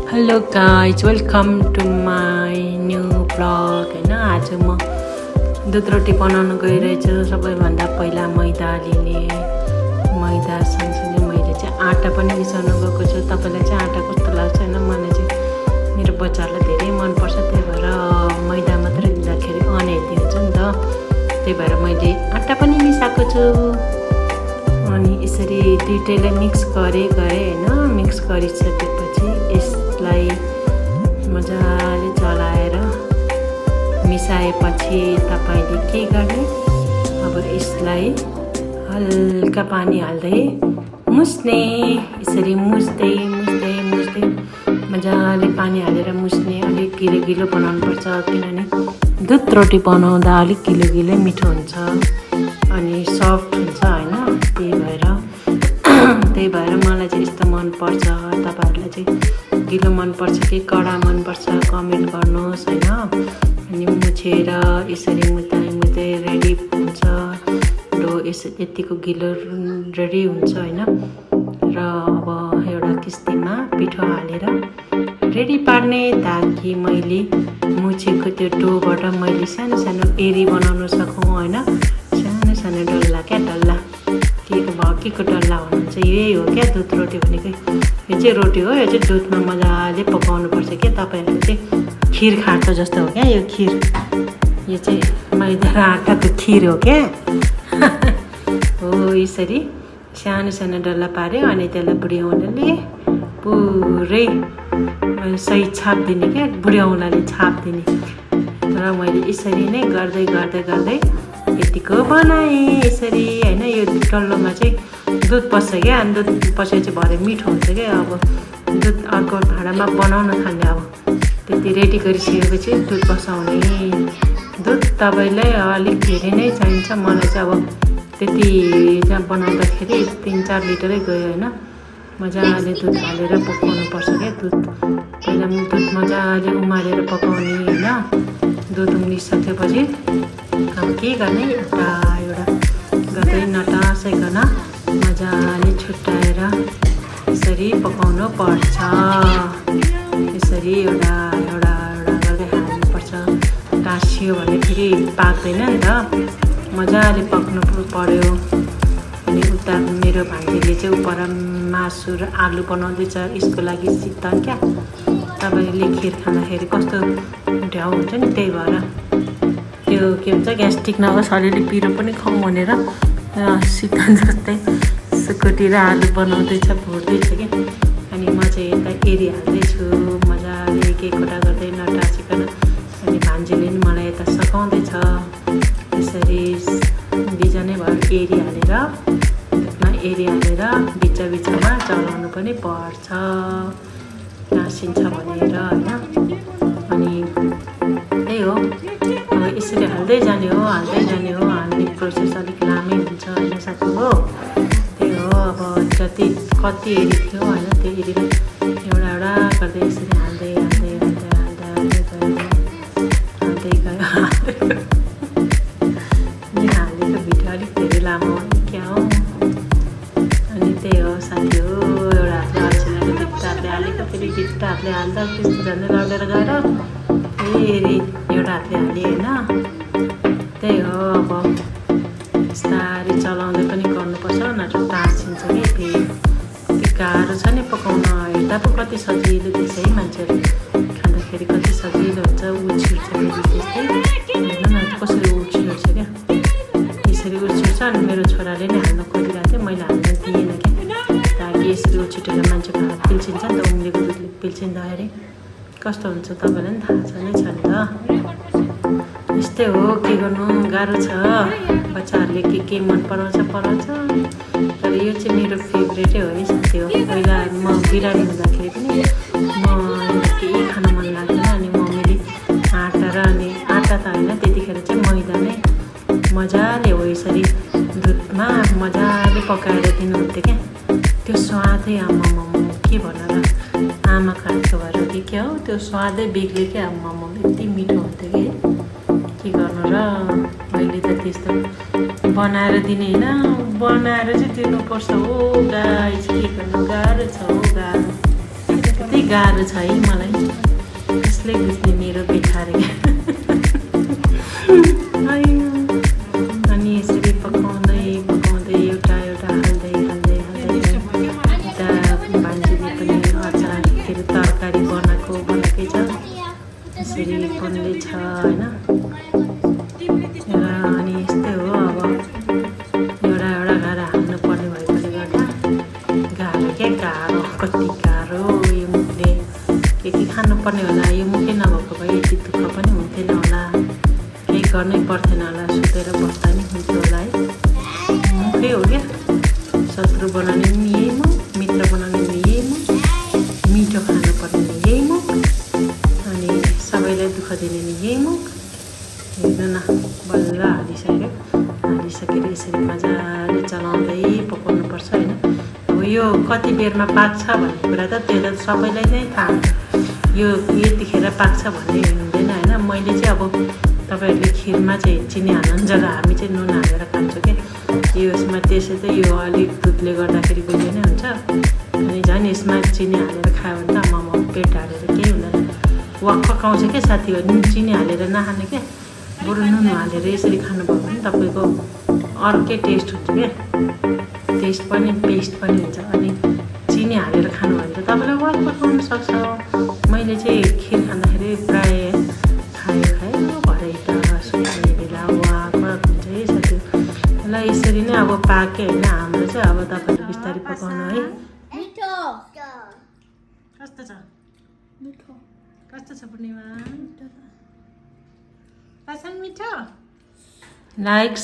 Hello guys welcome to my new blog होइन। आज म दुध रोटी बनाउन गइरहेछु। सबैभन्दा पहिला मैदा लिने, मैदा सँगसँगै मैले चाहिँ आँटा पनि मिसाउन गएको छु। तपाईँलाई चाहिँ आँटा कस्तो लाग्छ होइन? मलाई चाहिँ मेरो बच्चाहरूलाई धेरै मनपर्छ, त्यही भएर मैदा मात्रै दिँदाखेरि अनहेल्दी हुन्छ नि त। त्यही भएर मैले आँटा पनि मिसाएको छु। अनि यसरी दुइटैलाई मिक्स गरेँ होइन। मिक्स गरिसकेपछि यसलाई मजाले चलाएर मिसाएपछि तपाईँले के गर्ने, अब यसलाई हल्का पानी हाल्दै मुस्ने। यसरी मुस्दै मुस्दै मुस्दै मजाले पानी हालेर मुस्ने। अलिक गिलो गिलो बनाउनुपर्छ, किनभने दुध रोटी बनाउँदा अलिक गिलो गिलो मिठो हुन्छ अनि सफ्ट हुन्छ होइन। त्यही भएर मलाई चाहिँ यस्तो मनपर्छ। तपाईँहरूलाई चाहिँ गिलो मनपर्छ कि कडा मनपर्छ कमेन्ट गर्नुहोस् होइन। अनि मुछेर यसरी मुच्दै रेडी हुन्छ डो। यतिको गिलो रेडी हुन्छ होइन। र अब एउटा किस्तीमा पिठो हालेर रेडी पार्ने, ताकि मैले मुछेको त्यो डोबाट मैले सानो सानो एरी बनाउन सकौँ होइन। सानो सानो डल्ला क्या, डल्ला के को डल्ला भन्नुहुन्छ, यही हो क्या दुध रोटी भनेकै। यो चाहिँ रोटी हो, यो चाहिँ दुधमा मजाले पकाउनुपर्छ क्या। तपाईँहरू चाहिँ खिर खान्छ जस्तो हो क्या यो खिर। यो चाहिँ मैदा र आँटाको खिर हो क्या। हो यसरी सानो सानो डल्ला पाऱ्यो अनि त्यसलाई बुढियौलाले पुरै सही छाप दिने क्या, बुढियौलाले छाप दिने। र मैले यसरी नै गर्दै गर्दै गर्दै यतिको बनाएँ यसरी होइन। यो डल्लोमा चाहिँ दुध पस्छ क्या, अनि दुध पसेपछि भरे मिठो हुन्छ क्या। अब दुध अर्को भाँडामा बनाउन थाल्ने। अब त्यति रेडी गरिसकेपछि दुध बसाउने। दुध तपाईँलाई अलिक धेरै नै चाहिन्छ। मलाई चाहिँ अब त्यति जहाँ बनाउँदाखेरि 3-4 लिटरै गयो होइन। मजाले दुध हालेर पकाउनुपर्छ क्या। दुध पहिला दुध मजाले उमालेर पकाउने होइन। दुध उम्लिसकेपछि अब के गर्ने, एउटा एउटा गर्दै नटासाइकन मजाले छुट्याएर यसरी पकाउनु पर्छ। यसरी एउटा एउटा एउटा गर्दै हाल्नुपर्छ। टाँसियो भने फेरि पाक्दैन नि त, मजाले पक्नु पर्यो। अनि उता मेरो भान्जीले चाहिँ उपर मासु र आलु बनाउँदैछ, यसको लागि शीतल क्या। तपाईँले खिर खाँदाखेरि कस्तो ढ्याउ हुन्छ नि, त्यही भएर त्यो के भन्छ ग्यास्ट्रिक नहोस्, अलिअलि पिरो पनि खाउँ भनेर शीतल जस्तै सुकुटी र आलु बनाउँदैछ, भुट्दैछ क्या। अनि म चाहिँ यता एरी हाल्दैछु मजाले, एक एकवटा गर्दै नटासिकन। अनि भान्जीले नि मलाई यता सघाउँदैछ। यसरी बिजनै भयो एरी हालेर, दुधमा एरी हालेर बिचमा चलाउनु पनि पर्छ, टाँसिन्छ भनेर होइन। अनि त्यही हो, अब यसरी हाल्दै जाने हो। हाल्ने प्रोसेस अलिक लामै हुन्छ होइन साथी हो। त्यही हो, अब कति एरी थियो होइन, त्यो एरीलाई एउटा एउटा गर्दै यसरी हाल्दै हाल्दै हाल्दै हाल्दै गयो। हालेको भिडियो अलिक धेरै लामो क्या हो। अनि त्यही हो साथी हो, एउटा हातले अल्छिरहेको बित्ता हातले हालेको, फेरि बित्ता हातले हाल्दा त्यस्तो झन्डै लडेर गएर फेरि एउटा हातले हालेँ होइन। त्यही हो, अब बिस्तारै चलाउँदै पनि गर्नुपर्छ, नत्र टाँसिन्छ कि। फेरि त्यो गाह्रो छ नि पकाउन। हेर्दा पो कति सजिलो देख्छ है, मान्छेहरू खाँदाखेरि कति सजिलो हुन्छ। उछिर्छ फेरि त्यस्तै हेर्नु न कसरी उछिर्छ क्या। यसरी उछिर्छ। अनि मेरो छोराले नै हाल्न खोजिरहेको थियो, मैले हाल्न दिएन क्या, ताकि यसरी उछिटेर मान्छेको हात पिल्सिन्छ नि त। उम्लेको दुधले पिल्सिँदाखेरि कस्तो हुन्छ तपाईँलाई पनि थाहा छ नै छ नि त। यस्तै हो, के गर्नु, गाह्रो छ। बच्चाहरूले के मन पराउँछ। तर यो चाहिँ मेरो फेभरेटै हो है साथी हो। पहिला म बिरामी हुँदाखेरि पनि म केही खान मन लाग्दैन। अनि मम्मीले आँटा र अनि आँटा त होइन, त्यतिखेर चाहिँ मैदा नै मजाले हो यसरी दुधमा मजाले पकाएर दिनुहुन्थ्यो क्या। त्यो स्वादै आमामा के भन र, आमाको हातको भएर कि क्या हो, त्यो स्वादै बेग्लै क्या। आमामा यति मिठो हुन्थ्यो कि के गर्नु र। मैले त त्यस्तो बनाएर दिने होइन, बनाएर चाहिँ दिनुपर्छ हो गाइस। के गर्नु, गाह्रो छ हो, गाह्रो। त्यति गाह्रो छ है मलाई कसले बुझ्ने मेरो बेकार अनि यसरी पकाउँदै पकाउँदै एउटा एउटा हाल्दै हाल्दै हाल्दै यता भान्जीले पनि अचार के अरे तरकारी बनाएकै छ यसरी बन्दैछ होइन अनि यस्तै हो अब एउटा एउटा गरेर हाल्नु पर्ने भएकोले गर्दा गाह्रो क्या गाह्रो कति गाह्रो यो मुखले के खानुपर्ने होला यो मुखै नभएको भए यति दुःख पनि हुन्थेन होला केही गर्नै पर्थेन होला सुतेर बस्दा नि हुन्थ्यो होला है मुखै हो क्या शत्रु बनाउने पनि यही मुख मित्र बनाउने पनि यही मुख मिठो खानुपर्ने पनि यही मुख अनि सबैलाई दुःख दिने पनि यही मुख हेर्नु न बल्ल हालिसकेर यसरी मजाले चलाउँदै पकाउनुपर्छ होइन अब यो कति बेरमा पाक्छ भन्ने कुरा त त्यो त सबैलाई नै थाहा हुन्छ यो यतिखेर पाक्छ भन्ने हुँदैन होइन मैले चाहिँ अब तपाईँहरूले खिरमा चाहिँ चिनी हाल्नु जग्गा हामी चाहिँ नुन हालेर खान्छौँ क्या यसमा त्यसै त यो अलिक दुधले गर्दाखेरि बुझ्यो नै हुन्छ अनि झन् यसमा चिनी हालेर खायो भने त आमामा पेट हालेर केही हुँदैन वाक्क पकाउँछ क्या साथीहरू चिनी हालेर नखाने क्या बरु नुन हालेर यसरी खानुभयो भने तपाईँको अर्कै टेस्ट हुन्छ क्या टेस्ट पनि पेस्ट पनि हुन्छ अनि चिनी हालेर खानु भने त तपाईँलाई वाक पकाउनु सक्छ मैले चाहिँ खिर खाँदाखेरि प्रायः खाएँ भरे त सुत्ने बेला वाक हुन्छ है साथी ल यसरी नै अब पाक्यो होइन हाम्रो चाहिँ अब तपाईँले बिस्तारै पकाउनु है कस्तो छ कस्तो छ पूर्णिमा मिठो लाइक